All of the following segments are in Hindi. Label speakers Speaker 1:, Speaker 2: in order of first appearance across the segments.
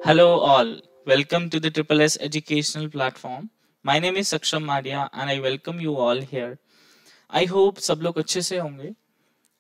Speaker 1: Hello all, welcome to the Triple S educational platform. My name is Saksham Madia and I welcome you all here. I hope सब लोग अच्छे से होंगे.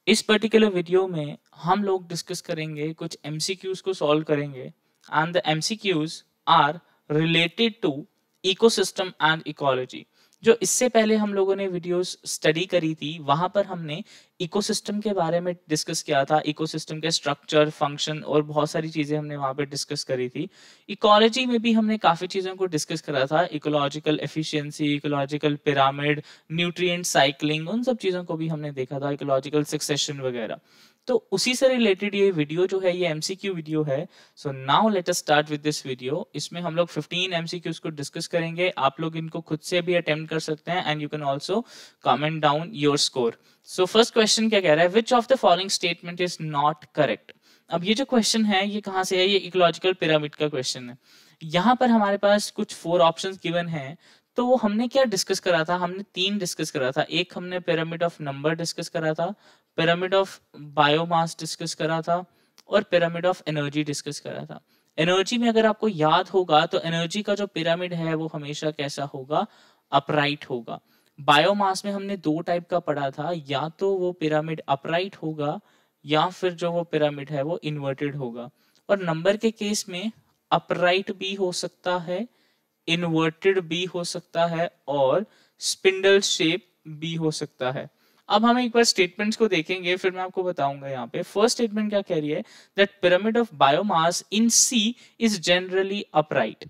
Speaker 1: इस पर्टिकुलर वीडियो में हम लोग डिस्कस करेंगे कुछ MCQs को सॉल्व करेंगे and the MCQs are related to ecosystem and ecology. जो इससे पहले हम लोगों ने वीडियोस स्टडी करी थी वहां पर हमने इकोसिस्टम के बारे में डिस्कस किया था. इकोसिस्टम के स्ट्रक्चर, फंक्शन और बहुत सारी चीजें हमने वहां पे डिस्कस करी थी. इकोलॉजी में भी हमने काफी चीजों को डिस्कस करा था. Ecological efficiency, ecological pyramid, nutrient cycling, उन सब चीजों को भी हमने देखा था. इकोलॉजिकल सक्सेशन वगैरह. तो उसी से रिलेटेड ये वीडियो जो है ये MCQ वीडियो है. So now let us start with this video. इसमें हम लोग 15 MCQs को डिस्कस करेंगे. आप लोग इनको खुद से भी अटेम्प्ट कर सकते हैं and you can also comment down your score. So first question क्या कह रहा है, which of the following statement is not correct. अब ये जो क्वेश्चन है ये कहाँ से है, ये इकोलॉजिकल पिरामिड का क्वेश्चन है. यहाँ पर हमारे पास कुछ 4 ऑप्शंस गिवन हैं. तो हमने क्या डिस्कस करा था, हमने 3 डिस्कस करा था. एक हमने पिरामिड ऑफ नंबर डिस्कस करा था, पिरामिड ऑफ बायोमास डिस्कस करा था और पिरामिड ऑफ एनर्जी डिस्कस करा था. एनर्जी में अगर आपको याद होगा तो एनर्जी का जो पिरामिड है वो हमेशा कैसा होगा, अपराइट होगा. बायोमास में हमने 2 टाइप का पढ़ा था, या तो वो पिरामिड अपराइट होगा या फिर जो वो पिरामिड है वो इन्वर्टेड होगा. और नंबर के केस में अपराइट भी हो सकता है, इन्वर्टेड भी हो सकता है और स्पिंडल शेप भी हो सकता है. अब हम एक बार स्टेटमेंट्स को देखेंगे फिर मैं आपको बताऊंगा. यहाँ पे फर्स्ट स्टेटमेंट क्या कह रही है, that pyramid of biomass in sea is generally upright.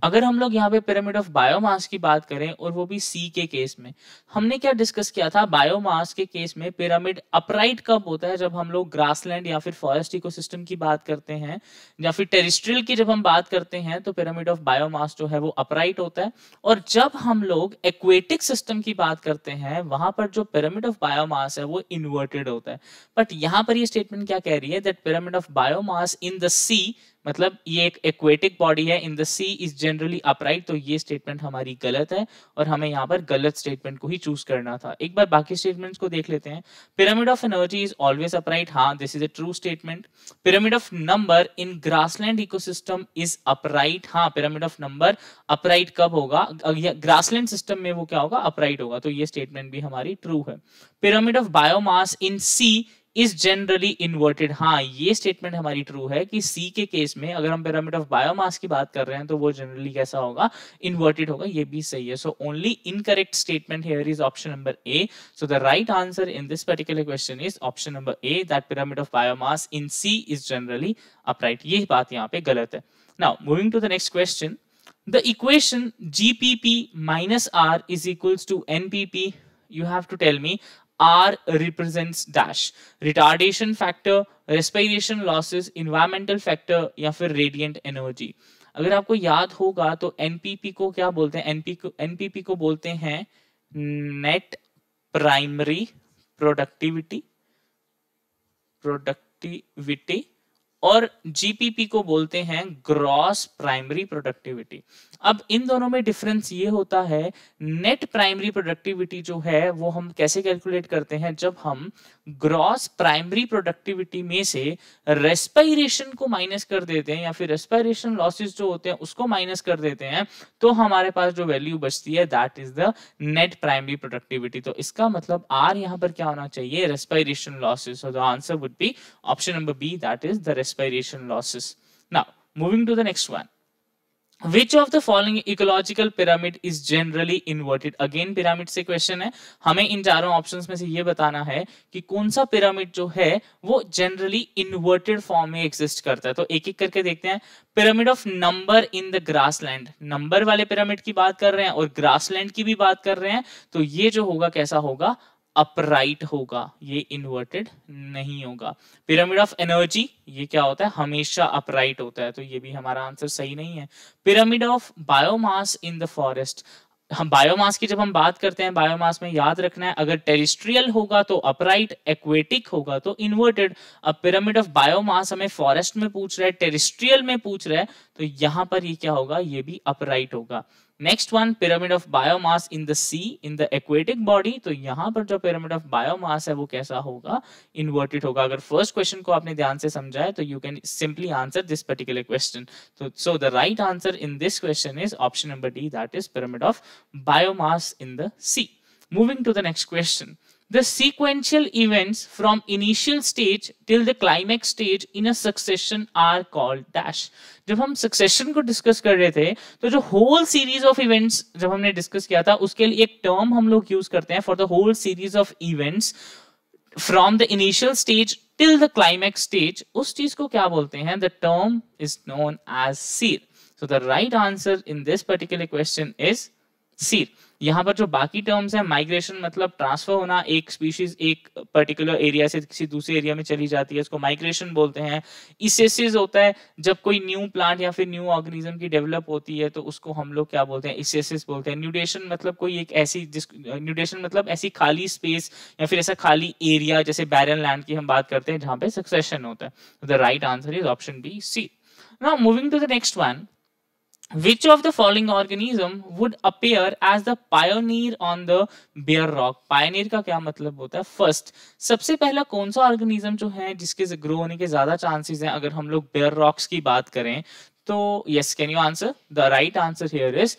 Speaker 1: अगर हम लोग यहाँ पे पिरामिड ऑफ बायोमास की बात करें और वो भी सी के केस में, हमने क्या डिस्कस किया था, बायोमास के केस में पिरामिड अपराइट कब होता है, जब हम लोग ग्रासलैंड या फिर फॉरेस्ट इकोसिस्टम की बात करते हैं या फिर टेरिस्ट्रियल की जब हम बात करते हैं तो पिरामिड ऑफ बायोमास जो है वो अपराइट होता है. और जब हम लोग एक्वेटिक सिस्टम की बात करते हैं वहां पर जो पिरामिड ऑफ बायोमास है वो इन्वर्टेड होता है. बट यहाँ पर ये स्टेटमेंट क्या कह रही है, that pyramid of biomass in the sea, मतलब ये एक एक्वेटिक बॉडी है, in the sea is generally upright. तो ये स्टेटमेंट हमारी गलत है और हमें यहाँ पर गलत स्टेटमेंट को ही चूज करना था. एक बार बाकी स्टेटमेंट्स को देख लेते हैं. Pyramid of energy is always upright, हाँ this is a true statement. Pyramid of number in grassland ecosystem is upright, हाँ पिरामिड ऑफ नंबर अपराइट कब होगा, ग्रासलैंड सिस्टम में वो क्या होगा, अपराइट होगा. तो ये स्टेटमेंट भी हमारी ट्रू है. Pyramid of biomass in sea is generally inverted, हाँ ये स्टेटमेंट हमारी ट्रू है कि सी के केस में अगर हम पिरामिड ऑफ बायोमास की बात कर रहे हैं तो वो जनरली कैसा होगा, इन्वर्टेड होगा. ये भी सही है. So only incorrect statement here is option number A. So the right answer in this particular question is option number A, that pyramid of biomass in sea is generally upright. ये बात यहाँ पे गलत है. Now moving to the next question, the equation GPP minus R is equals to NPP. You have to tell me R represents dash, retardation factor, respiration losses, environmental factor या फिर radiant energy. अगर आपको याद होगा तो NPP को क्या बोलते हैं, NPP को बोलते हैं नेट प्राइमरी प्रोडक्टिविटी और GPP को बोलते हैं ग्रॉस प्राइमरी प्रोडक्टिविटी. अब इन दोनों में डिफरेंस ये होता है, नेट प्राइमरी प्रोडक्टिविटी जो है वो हम कैसे कैलकुलेट करते हैं, जब हम ग्रॉस प्राइमरी प्रोडक्टिविटी में से रेस्पिरेशन को माइनस कर देते हैं या फिर रेस्पिरेशन लॉसेस जो होते हैं उसको माइनस कर देते हैं तो हमारे पास जो वैल्यू बचती है that is the net primary productivity. तो इसका मतलब R यहाँ पर क्या होना चाहिए, respiration losses. So the answer would be option number B, that is the respiration losses. Now, moving to the next one. Which of the following ecological pyramid is generally inverted? Again pyramid से क्वेश्चन है, हमें इन चारों ऑप्शंस में से ये बताना है कि कौन सा पिरामिड जो है वो जनरली इन्वर्टेड फॉर्म में एग्जिस्ट करता है. तो एक एक करके देखते हैं. Pyramid of number in the grassland, number वाले पिरामिड की बात कर रहे हैं और ग्रासलैंड की भी बात कर रहे हैं. तो ये जो होगा कैसा होगा, अपराइट होगा, ये इन्वर्टेड नहीं होगा. पिरामिड ऑफ एनर्जी ये क्या होता है, हमेशा अपराइट होता है. तो ये भी हमारा आंसर सही नहीं है. Pyramid of biomass in the forest, हम बायोमास की जब हम बात करते हैं, बायोमास में याद रखना है अगर टेरिस्ट्रियल होगा तो अपराइट, एक्वेटिक होगा तो इन्वर्टेड. अब पिरामिड ऑफ बायोमास हमें फॉरेस्ट में पूछ रहा है, टेरिस्ट्रियल में पूछ रहा है, तो यहां पर ये क्या होगा, ये भी अपराइट होगा. Next one, pyramid of biomass in the sea, in the aquatic body. तो यहाँ पर जो पिरामिड ऑफ बायोमास है वो कैसा होगा, इन्वर्टेड होगा। अगर फर्स्ट क्वेश्चन को आपने ध्यान से समझा है तो you can simply answer this particular question. तो so the right answer in this question is option number D, that is pyramid of biomass in the sea. Moving to the next question. The sequential events from initial stage till the climax stage in a succession are called dash. जब हम succession को discuss कर रहे थे तो जो whole series of events जब हमने discuss किया था उसके लिए एक term हम लोग use करते हैं for the whole series of events from the initial stage till the climax stage. उस चीज को क्या बोलते हैं? The term is known as seed. So the right answer in this particular question is seed. यहाँ पर जो बाकी टर्म्स है, माइग्रेशन मतलब ट्रांसफर होना, एक स्पीशीज एक पर्टिकुलर एरिया से किसी दूसरे एरिया में चली जाती है, इसको माइग्रेशन बोलते हैं। इसेसिस होता है जब कोई न्यू प्लांट या फिर न्यू ऑर्गेनिज्म की डेवलप होती है तो उसको हम लोग क्या बोलते हैं, इसेसिस बोलते हैं। न्यूडेशन मतलब कोई एक ऐसी न्यूडेशन मतलब ऐसी खाली स्पेस या फिर ऐसा खाली एरिया जैसे बैरन लैंड की हम बात करते हैं जहां पे सक्सेशन होता है। The right answer is option B, C. Now moving to the next one, which of the following organism would appear as the pioneer on the bare rock? Pioneer का क्या मतलब होता है? First, सबसे पहला कौन सा ऑर्गेनिज्म जो है जिसके ग्रो होने के ज्यादा चांसेस हैं अगर हम लोग bare rocks की बात करें तो yes, can you answer? The right answer here is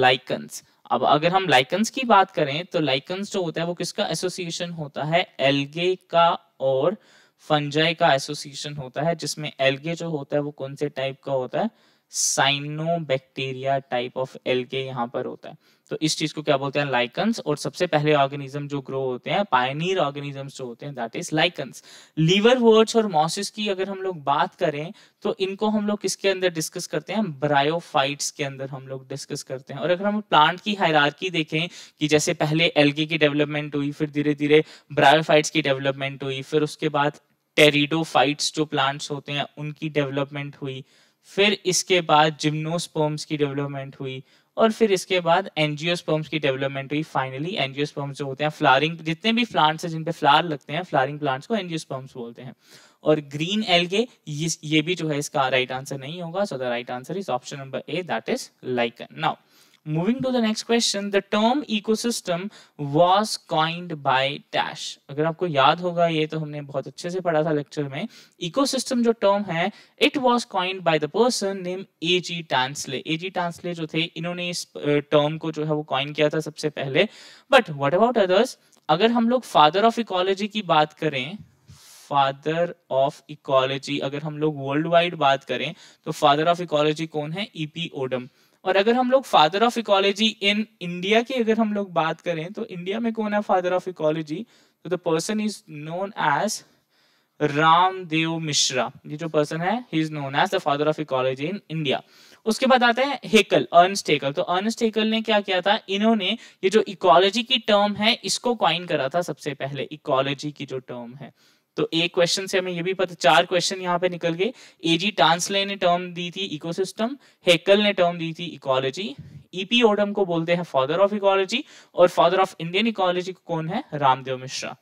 Speaker 1: lichens. अब अगर हम लाइकन्स की बात करें तो लाइकन्स जो होता है वो किसका एसोसिएशन होता है? एल्गे का और फंजाई का एसोसिएशन होता है, जिसमें एल्गे जो होता है वो कौन से टाइप का होता है? साइनोबैक्टीरिया टाइप ऑफ एल्गे यहाँ पर होता है। तो इस चीज को क्या बोलते हैं? लाइकन्स। और सबसे पहले ऑर्गेनिज्म जो ग्रो होते हैं, पायनियर ऑर्गेनिजम्स जो होते हैं, दैट इज लाइकन्स। लीवरवर्ट्स और मॉसिस की अगर हम लोग बात करें तो इनको हम लोग किसके अंदर डिस्कस करते हैं? ब्रायोफाइट्स के अंदर हम लोग डिस्कस करते हैं। और अगर हम प्लांट की हायरार्की देखें कि जैसे पहले एल्गे की डेवलपमेंट हुई, फिर धीरे धीरे ब्रायोफाइट्स की डेवलपमेंट हुई, फिर उसके बाद टेरिडोफाइट्स जो प्लांट्स होते हैं उनकी डेवलपमेंट हुई, फिर इसके बाद जिम्नोस्पर्म्स की डेवलपमेंट हुई, और फिर इसके बाद एंजियोस्पर्म्स की डेवलपमेंट हुई। फाइनली एंजियोस्पर्म्स जो होते हैं फ्लावरिंग, जितने भी प्लांट्स हैं जिन पे फ्लावर लगते हैं, फ्लावरिंग प्लांट्स को एंजियोस्पर्म्स बोलते हैं। और ग्रीन एल्गे ये भी जो है इसका राइट आंसर नहीं होगा। So the right answer is option number A, that is lichen. Now moving to the next question, the term ecosystem was coined by dash. अगर आपको याद होगा ये तो हमने बहुत अच्छे से पढ़ा था लेक्चर में। ecosystem जो टर्म है it was coined by the person named A.G. Tansley. A.G. Tansley जो थे इन्होंने इस टर्म को जो है वो कॉइन किया था सबसे पहले। But what about others? अगर हम लोग फादर ऑफ इकोलॉजी की बात करें, फादर ऑफ इकोलॉजी अगर हम लोग वर्ल्ड वाइड बात करें तो फादर ऑफ इकोलॉजी कौन है? E.P. ओडम। और अगर हम लोग father of ecology in India की अगर हम लोग बात करें तो इंडिया में कौन है फादर ऑफ इकोलॉजी? तो the person is known as Ramdeo Misra. ये जो पर्सन है he is known as the father of ecology in India. उसके बाद आते हैं हेकल, अर्नस्ट हेकल। तो अर्नस्ट हेकल ने क्या किया था? इन्होंने ये जो इकोलॉजी की टर्म है इसको कॉइन करा था सबसे पहले, इकोलॉजी की जो टर्म है। तो एक क्वेश्चन से हमें ये भी पता, 4 क्वेश्चन यहाँ पे निकल गए। एजी टांसले ने टर्म दी थी इकोसिस्टम, हेकल ने टर्म दी थी इकोलॉजी, ईपी ओडम को बोलते हैं फादर ऑफ इकोलॉजी, और फादर ऑफ इंडियन इकोलॉजी को कौन है? Ramdev Mishra.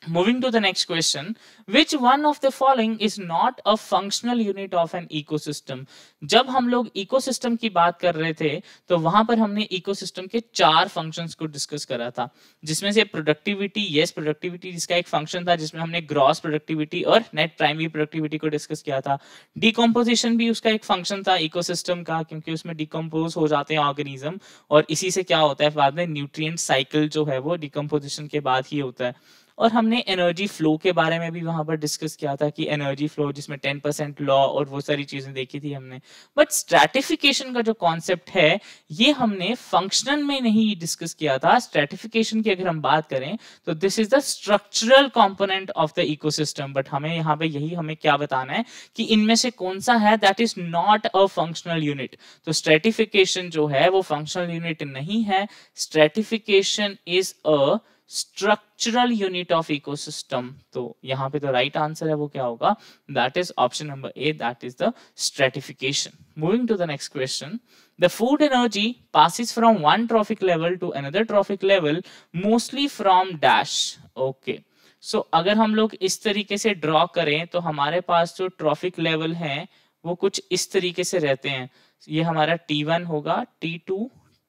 Speaker 1: Moving to the next question, which one of the following is not a functional unit of an ecosystem? जब हम लोग इकोसिस्टम की बात कर रहे थे तो वहां पर हमने इकोसिस्टम के 4 फंक्शंस को डिस्कस करा था, जिसमें से प्रोडक्टिविटी, यस प्रोडक्टिविटी जिसका एक फंक्शन था जिसमें हमने ग्रॉस प्रोडक्टिविटी और नेट प्राइमरी प्रोडक्टिविटी को डिस्कस किया था। डिकम्पोजिशन भी उसका एक फंक्शन था इकोसिस्टम का, क्योंकि उसमें डिकम्पोज हो जाते हैं ऑर्गेनिज्म, और इसी से क्या होता है बाद में न्यूट्रिएंट साइकिल जो है वो डिकम्पोजिशन के बाद ही होता है। और हमने एनर्जी फ्लो के बारे में भी वहां पर डिस्कस किया था कि एनर्जी फ्लो जिसमें 10% लॉ और वो सारी चीजें देखी थी हमने। बट स्ट्रैटिफिकेशन का जो कॉन्सेप्ट है ये हमने फंक्शनल में नहीं डिस्कस किया था। स्ट्रैटिफिकेशन की अगर हम बात करें तो this is the structural component of the ecosystem. But हमें यहाँ पे यही हमें क्या बताना है कि इनमें से कौन सा है that is not a functional unit. तो स्ट्रैटिफिकेशन जो है वो फंक्शनल यूनिट नहीं है, stratification is a structural unit of ecosystem. तो यहाँ पे तो राइट आंसर है वो क्या होगा? That is option number A, that is the stratification. Moving to the next question, the food energy passes from one trophic level to another trophic level mostly from dash. Okay, so अगर हम लोग इस तरीके से ड्रॉ करें तो हमारे पास जो ट्रॉफिक लेवल है वो कुछ इस तरीके से रहते हैं। ये हमारा T1 होगा, T2,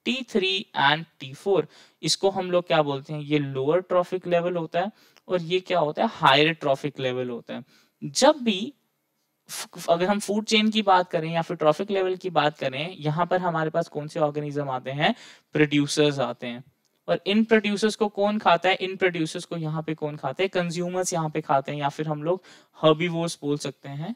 Speaker 1: T3 एंड T4। इसको हम लोग क्या बोलते हैं, ये लोअर ट्रॉफिक लेवल होता है और ये क्या होता है, हायर ट्रॉफिक लेवल होता है। जब भी अगर हम फूड चेन की बात करें या फिर ट्रॉफिक लेवल की बात करें, यहाँ पर हमारे पास कौन से ऑर्गेनिज्म आते हैं, प्रोड्यूसर्स आते हैं। और इन प्रोड्यूसर्स को कौन खाता है, इन प्रोड्यूसर्स को यहाँ पे कौन खाते हैं, कंज्यूमर्स यहाँ पे खाते हैं, या फिर हम लोग हर्बीवोर्स बोल सकते हैं,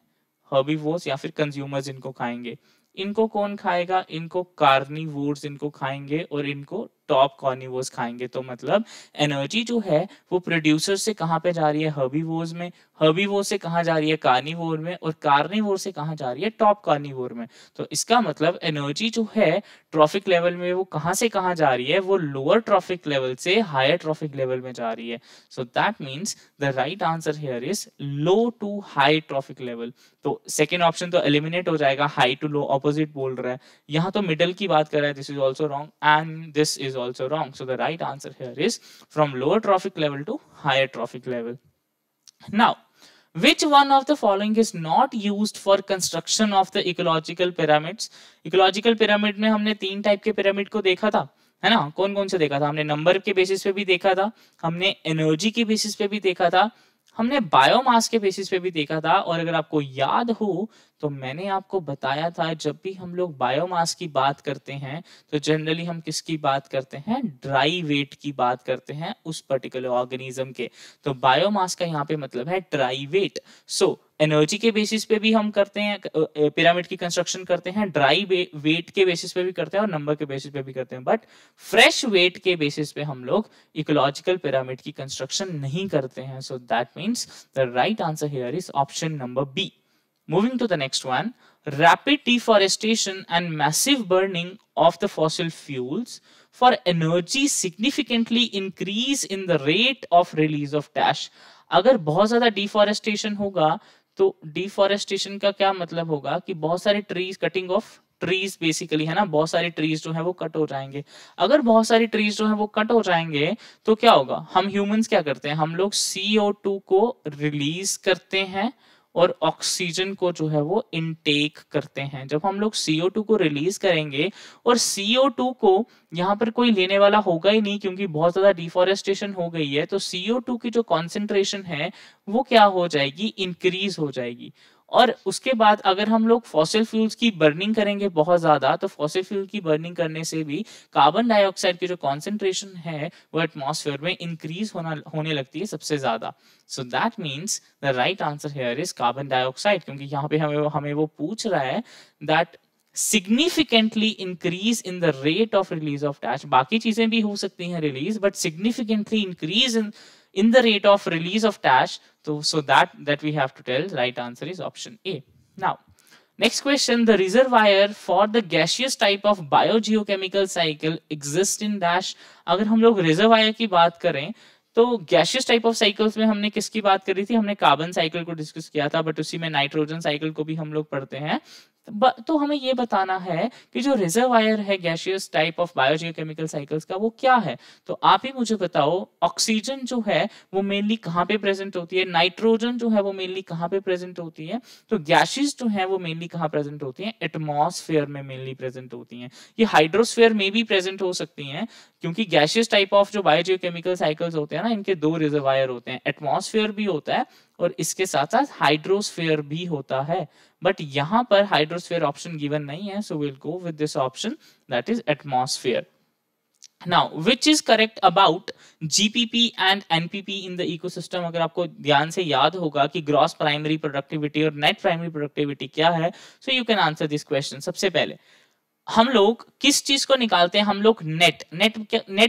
Speaker 1: हर्बीवोर्स या फिर कंज्यूमर्स इनको खाएंगे। इनको कौन खाएगा, इनको कार्निवोर्स इनको खाएंगे और इनको टॉप कार्निवोर्स खाएंगे। तो मतलब एनर्जी जो है वो प्रोड्यूसर से कहाँ पे जा रही है, हर्बीवोर्स में, हर्बीवोर से कहाँ जा रही है, कार्निवोर में, और कार्निवोर से कहाँ जा रही है, टॉप कार्निवोर में। तो इसका मतलब एनर्जी जो है ट्रॉफिक लेवल में वो कहाँ से कहाँ जा रही है, वो लोअर ट्रॉफिक लेवल से हायर ट्रॉफिक लेवल में जा रही है। So that means the right answer here is low to high trophic level. तो सेकेंड ऑप्शन तो एलिमिनेट हो जाएगा, हाई टू लो ऑपोजिट बोल रहा है, यहाँ तो मिडल की बात कर रहा है, this is also wrong and this is also wrong. So the right answer here is from lower trophic level to higher trophic level. Now, which one of the following is not used for construction of the ecological pyramids? Ecological pyramid में हमने 3 टाइप के पिरामिड को देखा था, है ना। कौन कौन से देखा था, हमने नंबर के बेसिस पे भी देखा था, हमने एनर्जी के बेसिस पे भी देखा था, हमने बायोमास के बेसिस पे भी देखा था। और अगर आपको याद हो तो मैंने आपको बताया था, जब भी हम लोग बायोमास की बात करते हैं तो जनरली हम किसकी बात करते हैं, ड्राई वेट की बात करते हैं उस पर्टिकुलर ऑर्गेनिज्म के। तो बायोमास का यहाँ पे मतलब है ड्राई वेट। सो एनर्जी के बेसिस पे भी हम करते हैं, पिरामिड की कंस्ट्रक्शन करते हैं, ड्राई वेट के बेसिस पे भी करते हैं और नंबर के बेसिस पे भी करते हैं, बट फ्रेश वेट के बेसिस पे हम लोग इकोलॉजिकल पिरामिड की कंस्ट्रक्शन नहीं करते हैं। So that means the right answer here is option number B. Moving to the next one, rapid deforestation and massive burning of the fossil fuels for energy significantly increase in the rate of release of dash। अगर बहुत ज्यादा डिफॉरेस्टेशन होगा तो डिफॉरेस्टेशन का क्या मतलब होगा कि बहुत सारे trees, cutting of trees basically, है ना, बहुत सारे ट्रीज जो है वो कट हो जाएंगे। अगर बहुत सारे ट्रीज जो है वो कट हो जाएंगे तो क्या होगा, हम ह्यूमंस क्या करते हैं, हम लोग CO2 को रिलीज करते हैं और ऑक्सीजन को जो है वो इनटेक करते हैं। जब हम लोग CO2 को रिलीज करेंगे और CO2 को यहाँ पर कोई लेने वाला होगा ही नहीं क्योंकि बहुत ज्यादा डिफॉरेस्टेशन हो गई है, तो CO2 की जो कॉन्सेंट्रेशन है वो क्या हो जाएगी, इंक्रीज हो जाएगी। और उसके बाद अगर हम लोग फॉसिल फ्यूल्स की बर्निंग करेंगे बहुत ज्यादा, तो फॉसिल फ्यूल की बर्निंग करने से भी कार्बन डाइऑक्साइड की जो कॉन्सेंट्रेशन है वो एटमॉस्फेयर में इंक्रीज होने लगती है सबसे ज्यादा। सो that means the right answer here is carbon dioxide, क्योंकि यहाँ पे हमें वो पूछ रहा है that significantly increase in the rate of release of dash। बाकी चीजें भी हो सकती हैं release, but significantly increase in the rate of release of dash, so that we have to tell right answer is option A। Now next question, the reservoir for the gaseous type of biogeochemical cycle exists in dash। अगर हम लोग रिजर्वायर की बात करें तो गैशियस टाइप ऑफ साइकिल्स में हमने किसकी बात करी थी, हमने कार्बन साइकिल को डिस्कस किया था, बट उसी में नाइट्रोजन साइकिल को भी हम लोग पढ़ते हैं। तो हमें ये बताना है कि जो रिजर्वायर है gaseous type of biogeochemical cycles का वो क्या है। तो आप ही मुझे बताओ, ऑक्सीजन जो है वो मेनली कहाँ पे प्रेजेंट होती है, नाइट्रोजन जो है वो मेनली कहाँ पे प्रेजेंट होती है, तो गैसेस जो है वो मेनली कहाँ प्रेजेंट होती है, एटमॉस्फेयर में मेनली प्रेजेंट होती हैं। ये हाइड्रोस्फेयर में भी प्रेजेंट हो सकती हैं, क्योंकि गैशियस टाइप ऑफ जो बायोजियोकेमिकल साइकिल्स होते हैं ना, इनके 2 रिजर्वायर होते हैं, एटमॉस्फेयर भी होता है और इसके साथ साथ हाइड्रोस्फेयर भी होता है। बट यहाँ पर हाइड्रोस्फेयर ऑप्शन गिवन नहीं है, so will go with this option, that is atmosphere. Now, which is correct about GPP and NPP in the ecosystem? अगर आपको ध्यान से याद होगा कि ग्रॉस प्राइमरी प्रोडक्टिविटी और नेट प्राइमरी प्रोडक्टिविटी क्या है, so you can answer this question. सबसे पहले हम लोग किस चीज को निकालते हैं, हम लोग नेट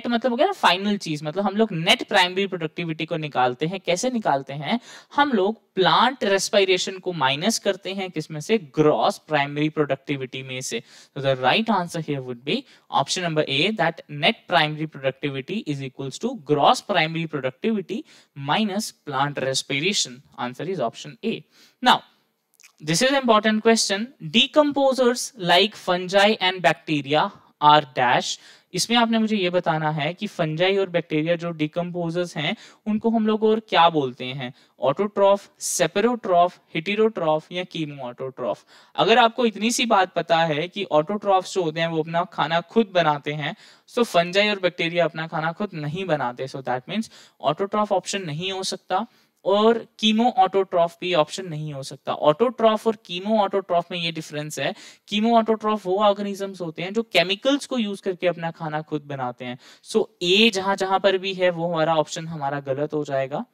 Speaker 1: मतलब हो गया ना फाइनल चीज, मतलब हम लोग नेट प्राइमरी प्रोडक्टिविटी को निकालते हैं। कैसे निकालते हैं, हम लोग प्लांट रेस्पिरेशन को माइनस करते हैं, किसमें से, ग्रॉस प्राइमरी प्रोडक्टिविटी में से। तो the right answer here would be option number A, that net primary productivity is equals to gross primary productivity minus plant respiration. Answer is option A. Now this is an important question. Decomposers like fungi and bacteria are dash इसमें आपने मुझे ये बताना है कि फंजाई और बैक्टीरिया जो डिकम्पोजर्स हैं उनको हम लोग और क्या बोलते हैं, ऑटोट्रॉफ, सेपेरोट्रॉफ, हेटेरोट्रॉफ या कीमो ऑटोट्रॉफ। अगर आपको इतनी सी बात पता है कि ऑटोट्रॉफ जो होते हैं वो अपना खाना खुद बनाते हैं, सो फंजाई और बैक्टीरिया अपना खाना खुद नहीं बनाते, सो दैट मीन्स ऑटोट्रॉफ ऑप्शन नहीं हो सकता और कीमो ऑटोट्रॉफ भी ऑप्शन नहीं हो सकता। ऑटोट्रॉफ और कीमो ऑटोट्रॉफ में ये डिफरेंस है, कीमो ऑटोट्रॉफ वो ऑर्गेनिजम्स होते हैं जो केमिकल्स को यूज करके अपना खाना खुद बनाते हैं। सो ए जहां जहां पर भी है वो हमारा ऑप्शन हमारा गलत हो जाएगा।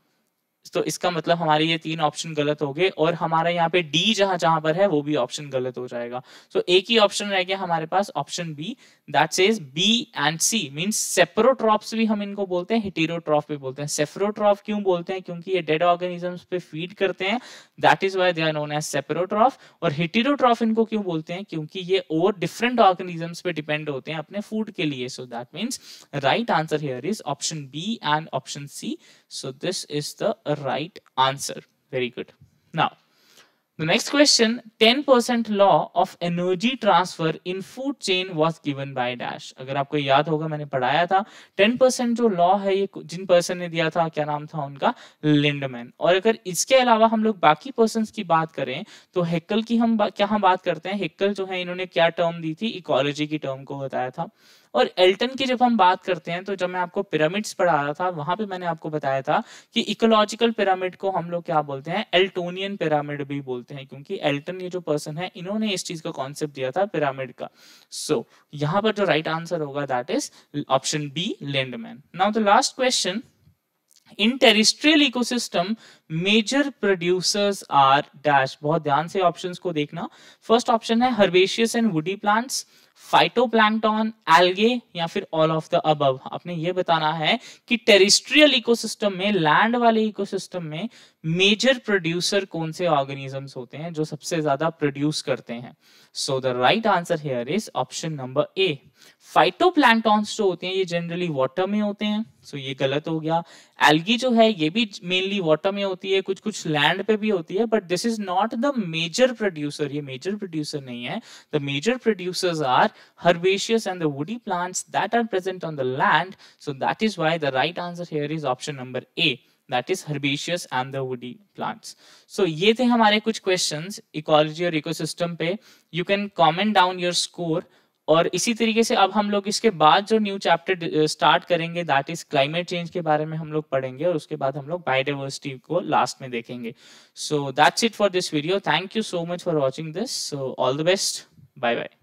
Speaker 1: तो इसका मतलब हमारे ये 3 ऑप्शन गलत हो गए और हमारा यहाँ पे डी जहां जहां पर है वो भी ऑप्शन गलत हो जाएगा। सो एक ही ऑप्शन रह गया हमारे पास, option B, that says B and C means saprotrophs भी हम इनको बोलते हैं, हेटेरोट्रॉफ भी बोलते हैं। सेपरोट्रॉफ क्यों बोलते हैं? क्योंकि ये डेड ऑर्गेनिजम्स पे फीड करते हैं, that is why they are known as saprotroph. और हेटेरोट्रॉफ इनको क्यों बोलते हैं? क्योंकि ये और डिफरेंट ऑर्गेनिजम्स पे डिपेंड होते हैं अपने फूड के लिए। So that means right answer here is option B and option C. So this is the right answer. Very good. Now, the next question, 10% law of energy transfer in food chain was given by dash. अगर आपको याद होगा मैंने पढ़ाया था 10% जो लॉ है ये जिन पर्सन ने दिया था, क्या नाम था उनका? लिंडमैन। और अगर इसके अलावा हम लोग बाकी पर्सन्स की बात करें तो हेक्कल की हम क्या बात करते हैं, हेक्कल जो है इन्होंने क्या टर्म दी थी? इकोलॉजी की टर्म को बताया था। और एल्टन की जब हम बात करते हैं तो जब मैं आपको पिरामिड्स पढ़ा रहा था वहां पे मैंने आपको बताया था कि इकोलॉजिकल पिरामिड को हम लोग क्या बोलते हैं? एल्टोनियन पिरामिड भी बोलते हैं, क्योंकि एल्टन ये जो पर्सन है इन्होंने इस चीज का कॉन्सेप्ट दिया था पिरामिड का। सो यहाँ पर जो राइट आंसर होगा that is option B, Lindeman. Now the last question, in terrestrial ecosystem major producers are dash. बहुत ध्यान से ऑप्शंस को देखना। फर्स्ट ऑप्शन है herbaceous and woody plants, phytoplankton, algae या फिर ऑल ऑफ द अबव। आपने ये बताना है कि टेरिस्ट्रियल इकोसिस्टम में, लैंड वाले इकोसिस्टम में मेजर प्रोड्यूसर कौन से ऑर्गेनिजम्स होते हैं जो सबसे ज्यादा प्रोड्यूस करते हैं। सो the right answer here is option number A. Phytoplanktons जो होते हैं ये जनरली वाटर में होते हैं, सो ये गलत हो गया। एल्गी जो है ये भी मेनली वाटर में होती है, कुछ कुछ लैंड पे भी होती है, but this is not the major producer, ये मेजर प्रोड्यूसर नहीं है। The major producers are herbaceous and the woody plants that are present on the land. So that is why the right answer here is option number A, that is herbaceous and the woody plants. So ये थे हमारे कुछ questions ecology और ecosystem पे। You can comment down your score। और इसी तरीके से अब हम लोग इसके बाद जो न्यू चैप्टर स्टार्ट करेंगे दैट इज क्लाइमेट चेंज के बारे में हम लोग पढ़ेंगे और उसके बाद हम लोग बायोडाइवर्सिटी को लास्ट में देखेंगे। So that's it for this video. Thank you so much for watching this. So all the best, bye bye.